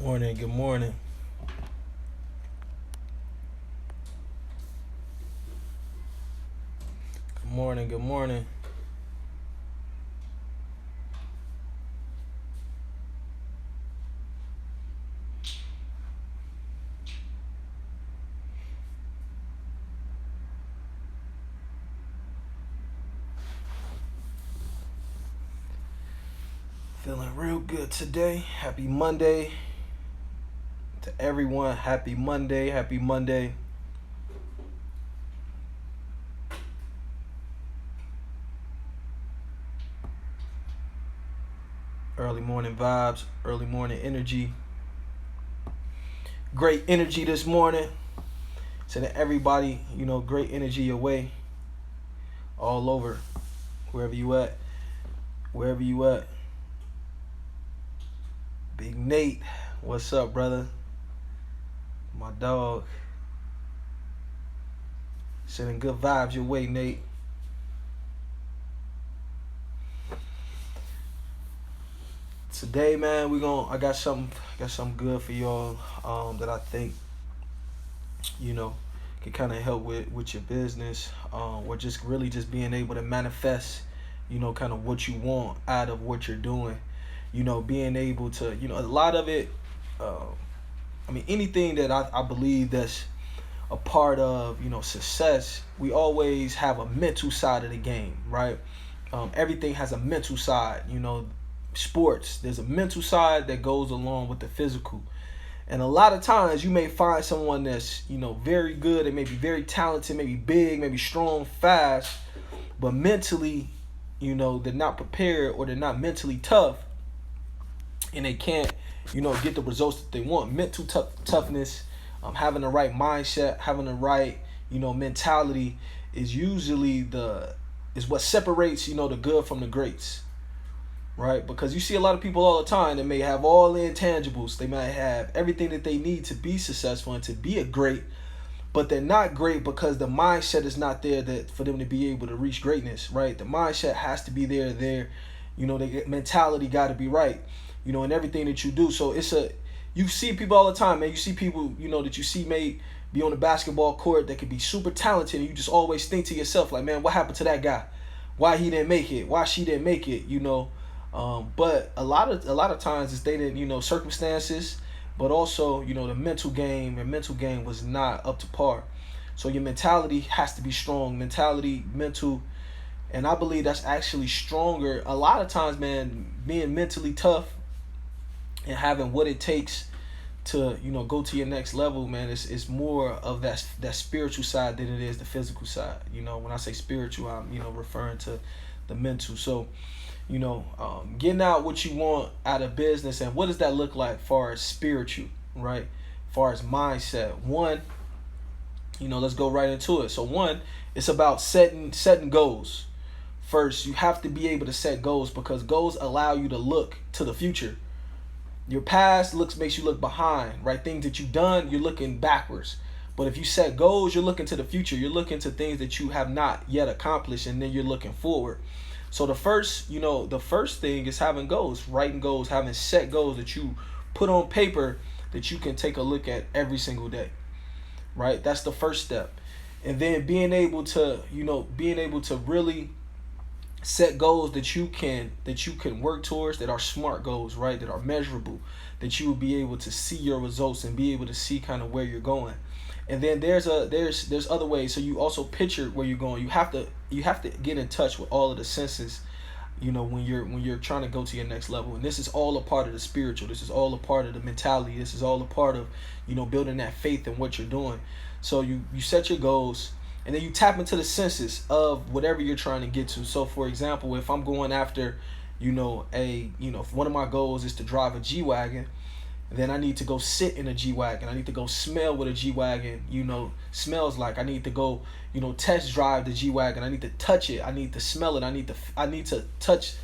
Morning, good morning. Good morning, good morning. Feeling real good today. Happy Monday to everyone. Happy Monday, happy Monday. Early morning vibes, early morning energy. Great energy this morning. Sending everybody, great energy your way. All over. Wherever you at. Wherever you at. Big Nate. What's up, brother? My dog. Sending good vibes your way, Nate. Today, man, I got something good for y'all that I think can kind of help with your business, or just really just being able to manifest, kind of what you want out of what you're doing. Being able to, a lot of it. Uh, anything that I believe that's a part of, success. We always have a mental side of the game, right? Everything has a mental side. Sports. There's a mental side that goes along with the physical. And a lot of times you may find someone that's, very good and maybe very talented, maybe big, maybe strong, fast, but mentally, they're not prepared or they're not mentally tough and they can't, get the results that they want. Mental toughness, having the right mindset, having the right, mentality is usually is what separates, the good from the greats. Right? Because you see a lot of people all the time that may have all the intangibles. They might have everything that they need to be successful and to be a great, but they're not great because the mindset is not there that for them to be able to reach greatness, right? The mindset has to be there. The mentality got to be right, in everything that you do. So you see people all the time, man. You see people, that you see may be on the basketball court that could be super talented, and you just always think to yourself, like, man, what happened to that guy? Why he didn't make it? Why she didn't make it? But a lot of times it's stated, circumstances, but also, the mental game. Your mental game was not up to par. So your mentality has to be strong. Mental, and I believe that's actually stronger. A lot of times, man, being mentally tough and having what it takes to, go to your next level, man, it's more of that spiritual side than it is the physical side. When I say spiritual, I'm, referring to the mental. So, getting out what you want out of business, and what does that look like far as spiritual, right? Far as mindset. One, let's go right into it. So one, it's about setting goals. First, you have to be able to set goals because goals allow you to look to the future. Your past makes you look behind, right? Things that you've done, you're looking backwards. But if you set goals, you're looking to the future. You're looking to things that you have not yet accomplished, and then you're looking forward. So the first thing is having goals, writing goals, having set goals that you put on paper that you can take a look at every single day, right? That's the first step. And then being able to really set goals that you can work towards, that are SMART goals, right? That are measurable, that you will be able to see your results and be able to see kind of where you're going. And then there's other ways. So you also picture where you're going. You have to get in touch with all of the senses, when you're trying to go to your next level. And this is all a part of the spiritual. This is all a part of the mentality. This is all a part of, building that faith in what you're doing. So you set your goals, and then you tap into the senses of whatever you're trying to get to. So for example, if I'm going after, if one of my goals is to drive a G-Wagon, then I need to go sit in a G-Wagon. I need to go smell what a G-Wagon, smells like. I need to go, test drive the G-Wagon. I need to touch it. I need to smell it. I need to touch.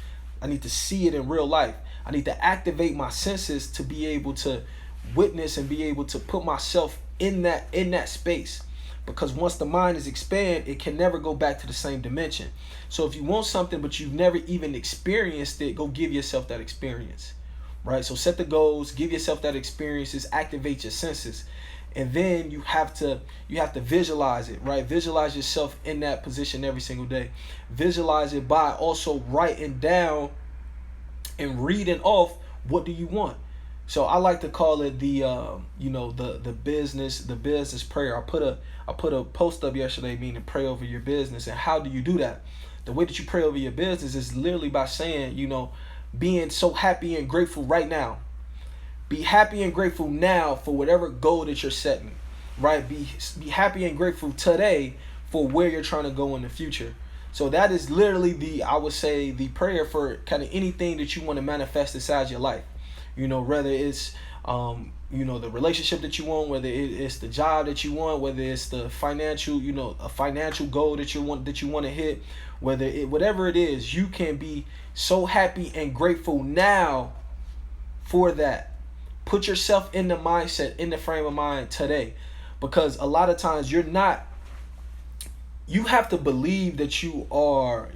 I need to see it in real life. I need to activate my senses to be able to witness and be able to put myself in that space. Because once the mind is expanded, it can never go back to the same dimension. So if you want something but you've never even experienced it, go give yourself that experience. right? So set the goals, give yourself that experiences, activate your senses. And then you have to visualize it, right? Visualize yourself in that position every single day. Visualize it by also writing down and reading off what do you want. So I like to call it the the business prayer. I put a post up yesterday meaning pray over your business. And how do you do that? The way that you pray over your business is literally by saying, being so happy and grateful right now. Be happy and grateful now for whatever goal that you're setting, right? Be happy and grateful today for where you're trying to go in the future. So that is literally I would say the prayer for kind of anything that you want to manifest inside your life. Whether it's the relationship that you want, whether it's the job that you want, whether it's the financial, a financial goal that you want to hit, whatever it is, you can be so happy and grateful now for that. Put yourself in the mindset, in the frame of mind today, because a lot of times you have to believe that you are,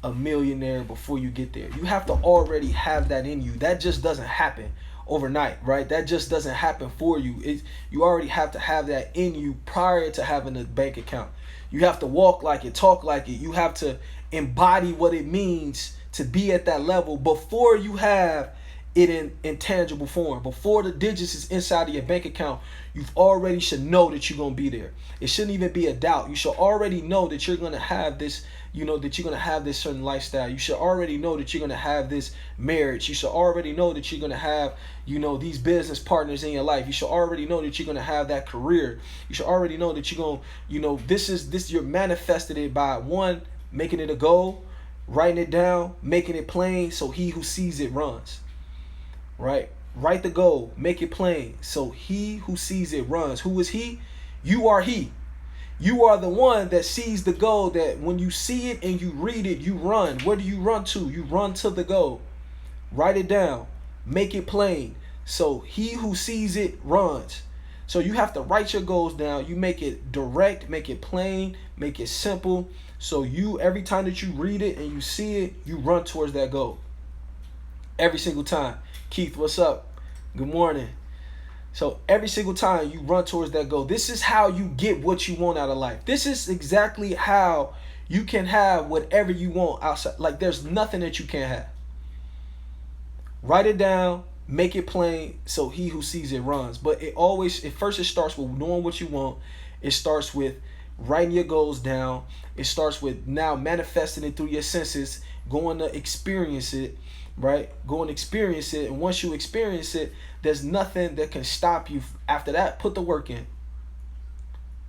a millionaire before you get there. You have to already have that in you. That just doesn't happen overnight, right? That just doesn't happen for you. You already have to have that in you prior to having a bank account. You have to walk like it, talk like it. You have to embody what it means to be at that level before you have it in tangible form. Before the digits is inside of your bank account, you already should know that you're going to be there. It shouldn't even be a doubt. You should already know that you're going to have this, that you're going to have this certain lifestyle. You should already know that you're going to have this marriage. You should already know that you're going to have, these business partners in your life. You should already know that you're going to have that career. You should already know that you're going to, you're manifested it by one, making it a goal, writing it down, making it plain so he who sees it runs. Right? Write the goal, make it plain. So he who sees it runs. Who is he? You are he. You are the one that sees the goal, that when you see it and you read it, you run. Where do you run to? You run to the goal. Write it down. Make it plain. So he who sees it runs. So you have to write your goals down. You make it direct, make it plain, make it simple. So every time that you read it and you see it, you run towards that goal. Every single time. Keith, what's up? Good morning. So every single time you run towards that goal, this is how you get what you want out of life. This is exactly how you can have whatever you want outside. Like there's nothing that you can't have. Write it down, make it plain, so he who sees it runs. But it starts with knowing what you want. It starts with writing your goals down. It starts with now manifesting it through your senses, going to experience it. Right? Go and experience it. And once you experience it, there's nothing that can stop you. After that, put the work in.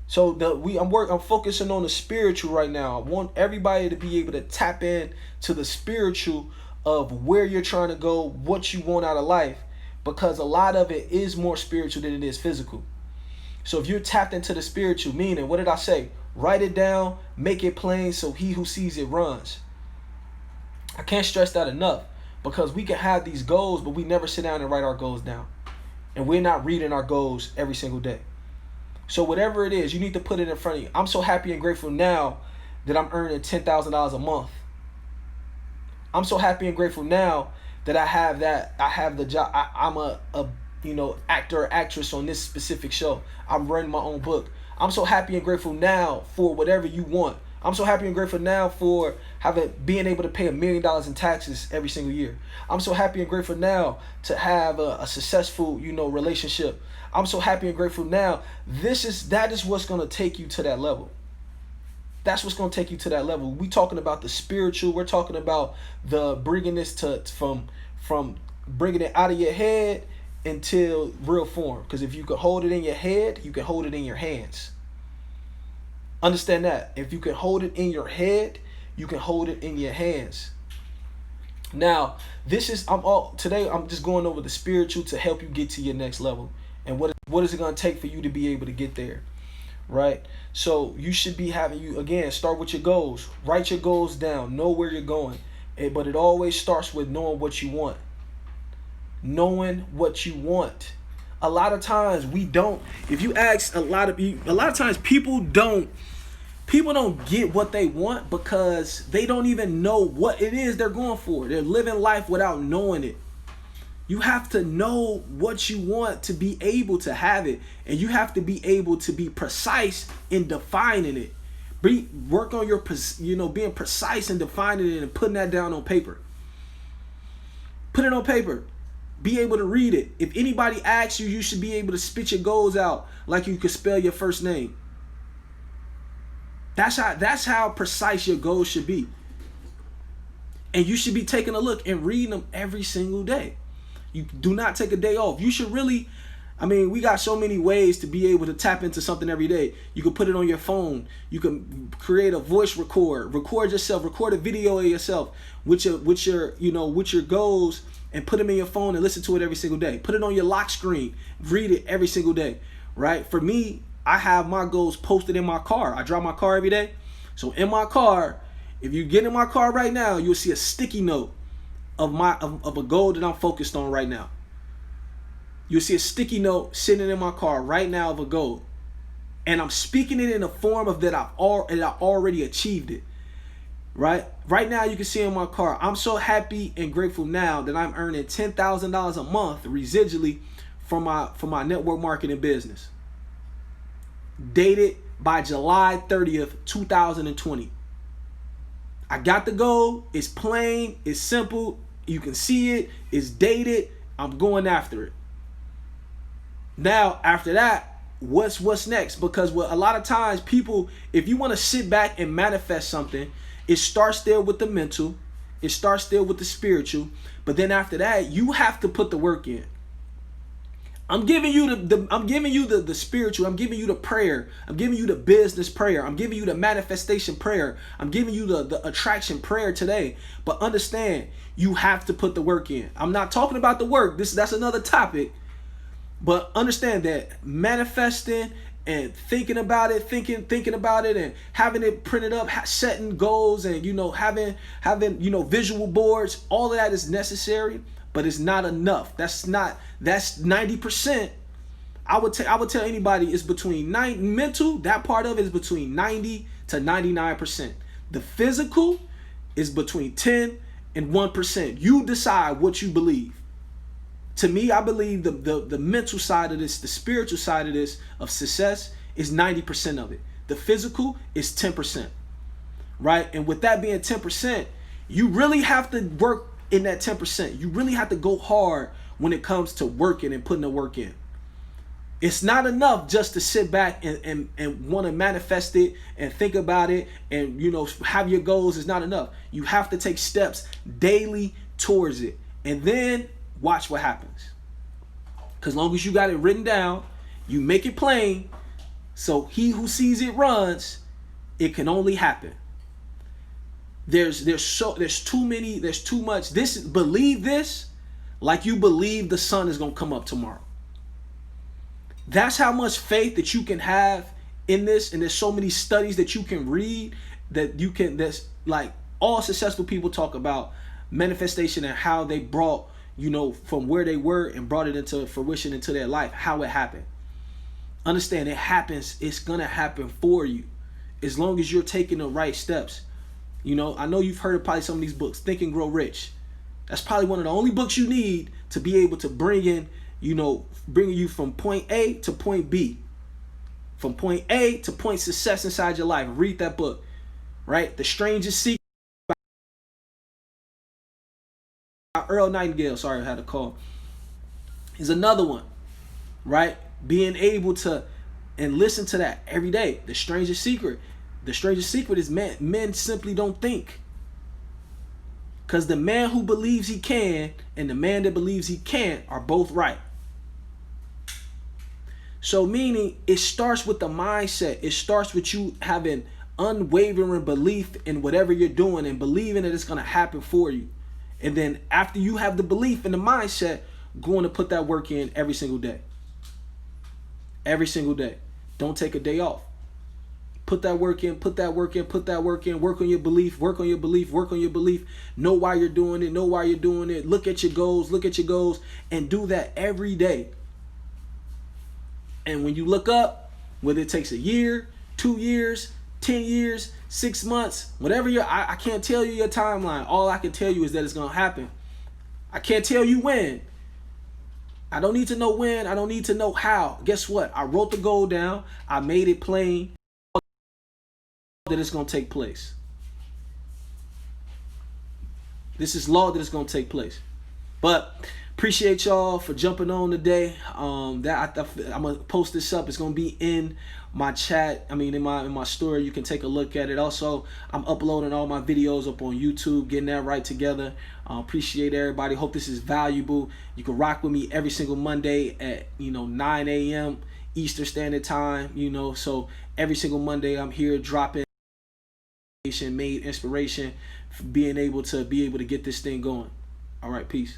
So I'm focusing on the spiritual right now. I want everybody to be able to tap in to the spiritual of where you're trying to go, what you want out of life, because a lot of it is more spiritual than it is physical. So if you're tapped into the spiritual, meaning, what did I say? Write it down, make it plain, so he who sees it runs. I can't stress that enough. Because we can have these goals, but we never sit down and write our goals down. And we're not reading our goals every single day. So whatever it is, you need to put it in front of you. I'm so happy and grateful now that I'm earning $10,000 a month. I'm so happy and grateful now that I have the job. I'm a actor or actress on this specific show. I'm running my own book. I'm so happy and grateful now for whatever you want. I'm so happy and grateful now for being able to pay $1 million in taxes every single year. I'm so happy and grateful now to have a successful, relationship. I'm so happy and grateful now. That is what's going to take you to that level. That's what's going to take you to that level. We're talking about the spiritual. We're talking about the bringing this from bringing it out of your head until real form. Because if you can hold it in your head, you can hold it in your hands. Understand that. If you can hold it in your head, you can hold it in your hands. Now, today I'm just going over the spiritual to help you get to your next level. And what is it going to take for you to be able to get there? Right? So you should be start with your goals. Write your goals down. Know where you're going. But it always starts with knowing what you want. Knowing what you want. A lot of times if you ask a lot of times people don't get what they want because they don't even know what it is they're going for. They're living life without knowing it. You have to know what you want to be able to have it. And you have to be able to be precise in defining it. Work on your, being precise in defining it and putting that down on paper. Put it on paper. Be able to read it. If anybody asks you, you should be able to spit your goals out like you could spell your first name. That's how precise your goals should be. And you should be taking a look and reading them every single day. You do not take a day off. You should really, we got so many ways to be able to tap into something every day. You can put it on your phone. You can create a voice record yourself, record a video of yourself with your goals, and put them in your phone and listen to it every single day. Put it on your lock screen. Read it every single day, right? For me, I have my goals posted in my car. I drive my car every day. So in my car, if you get in my car right now, you'll see a sticky note of a goal that I'm focused on right now. You'll see a sticky note sitting in my car right now of a goal. And I'm speaking it in a form of that I already achieved it. Right now, you can see in my car, I'm so happy and grateful now that I'm earning $10,000 a month residually from my network marketing business. Dated by July 30th, 2020. I got the goal. It's plain. It's simple. You can see it. It's dated. I'm going after it. Now, after that, what's next? Because a lot of times people, if you want to sit back and manifest something, it starts there with the mental. It starts there with the spiritual. But then after that, you have to put the work in. I'm giving you the spiritual. I'm giving you the prayer. I'm giving you the business prayer. I'm giving you the manifestation prayer. I'm giving you the attraction prayer today. But understand, you have to put the work in. I'm not talking about the work. That's another topic. But understand that manifesting and thinking about it, thinking about it, and having it printed up, setting goals, and having visual boards, all of that is necessary. But it's not enough. That's 90%. I would tell anybody it's between mental, that part of it is between 90 to 99%. The physical is between 10 and 1%. You decide what you believe. To me, I believe the mental side of this, the spiritual side of this, of success, is 90% of it. The physical is 10%. Right? And with that being 10%, you really have to work in that 10%. You really have to go hard when it comes to working and putting the work in. It's not enough just to sit back and want to manifest it and think about it and have your goals. Is not enough. You have to take steps daily towards it, and then watch what happens. Because long as you got it written down, you make it plain, so he who sees it runs, it can only happen. There's too much. Believe this like you believe the sun is gonna come up tomorrow. That's how much faith that you can have in this, and there's so many studies that you can read that's like all successful people talk about manifestation and how they brought, from where they were and brought it into fruition into their life, how it happened. Understand, it happens. It's gonna happen for you as long as you're taking the right steps. I know you've heard of probably some of these books, Think and Grow Rich. That's probably one of the only books you need to be able to bring you from point A to point B. From point A to point success inside your life. Read that book, right? The Strangest Secret by Earl Nightingale. Sorry, I had a call. Is another one, right? Being able to and listen to that every day. The Strangest Secret. The strangest secret is men simply don't think. Because the man who believes he can and the man that believes he can't are both right. So meaning it starts with the mindset. It starts with you having unwavering belief in whatever you're doing and believing that it's going to happen for you. And then after you have the belief and the mindset, going to put that work in every single day. Every single day. Don't take a day off. Put that work in, put that work in, put that work in. Work on your belief, work on your belief, work on your belief. Know why you're doing it, know why you're doing it. Look at your goals, and do that every day. And when you look up, whether it takes a year, 2 years, 10 years, 6 months, whatever I can't tell you your timeline. All I can tell you is that it's going to happen. I can't tell you when, I don't need to know when. I don't need to know how. Guess what? I wrote the goal down. I made it plain that it's going to take place. This is law that it's going to take place. But appreciate y'all for jumping on today. I'm gonna post this up. It's gonna be in my chat. I mean, in my story. You can take a look at it. Also, I'm uploading all my videos up on YouTube, getting that right together. Appreciate everybody. Hope this is valuable. You can rock with me every single Monday at 9 a.m. Eastern Standard Time. So every single Monday I'm here dropping made inspiration, being able to get this thing going. All right, peace.